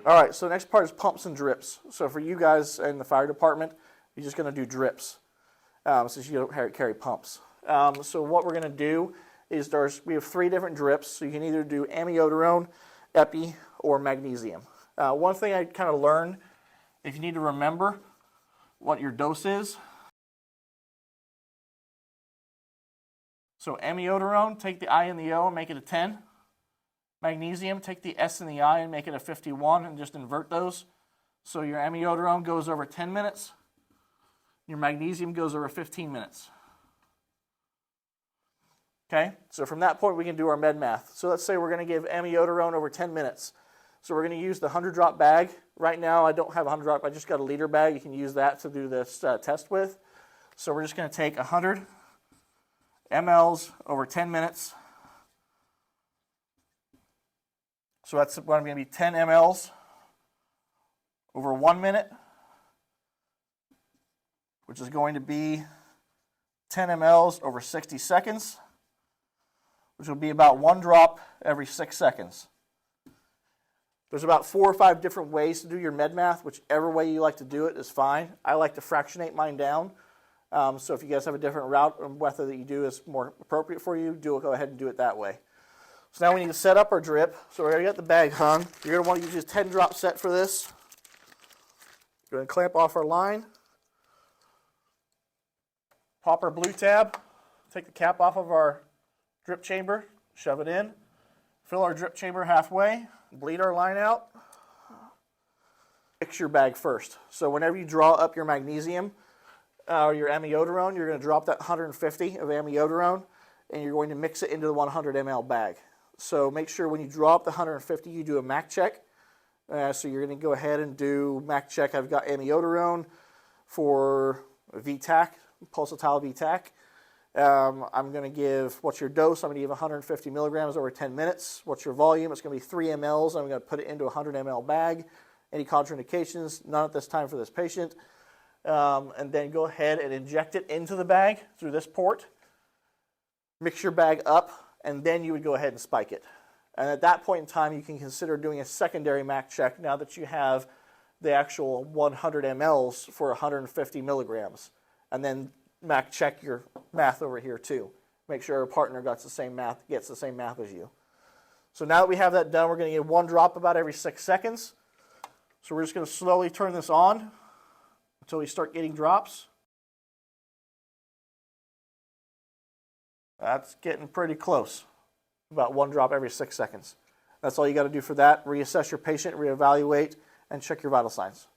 All right, so the next part is pumps and drips. So for you guys in the fire department, you're just going to do drips since you don't carry pumps. So what we're going to do is we have 3 different drips. So you can either do amiodarone, epi, or magnesium. One thing I kind of learned, if you need to remember what your dose is. So amiodarone, take the I and the O and make it a 10. Magnesium, take the S and the I and make it a 51 and just invert those. So your amiodarone goes over 10 minutes. Your magnesium goes over 15 minutes. Okay, so from that point we can do our med math. So let's say we're going to give amiodarone over 10 minutes. So we're going to use the 100-drop bag. Right now I don't have a 100-drop, I just got a liter bag. You can use that to do this test with. So we're just going to take 100 mLs over 10 minutes. So that's going to be 10 mLs over 1 minute, which is going to be 10 mLs over 60 seconds, which will be about 1 drop every 6 seconds. There's about 4 or 5 different ways to do your med math. Whichever way you like to do it is fine. I like to fractionate mine down. So if you guys have a different route or method that you do is more appropriate for you, go ahead and do it that way. So now we need to set up our drip. So we already got the bag hung. You're going to want to use a 10-drop set for this. Go ahead and clamp off our line. Pop our blue tab. Take the cap off of our drip chamber. Shove it in. Fill our drip chamber halfway. Bleed our line out. Mix your bag first. So whenever you draw up your magnesium or your amiodarone, you're going to drop that 150 of amiodarone and you're going to mix it into the 100 ml bag. So make sure when you draw up the 150, you do a MAC check. So you're going to go ahead and do MAC check. I've got amiodarone for VTAC, pulsatile VTAC. I'm going to give, what's your dose? I'm going to give 150 milligrams over 10 minutes. What's your volume? It's going to be 3 mLs. I'm going to put it into a 100 ml bag. Any contraindications? None at this time for this patient. And then go ahead and inject it into the bag through this port. Mix your bag up, and then you would go ahead and spike it. And at that point in time, you can consider doing a secondary MAC check now that you have the actual 100 mLs for 150 milligrams. And then MAC check your math over here too. Make sure our partner gets the same math as you. So now that we have that done, we're going to get 1 drop about every 6 seconds. So we're just going to slowly turn this on until we start getting drops. That's getting pretty close. About 1 drop every 6 seconds. That's all you got to do for that. Reassess your patient, reevaluate, and check your vital signs.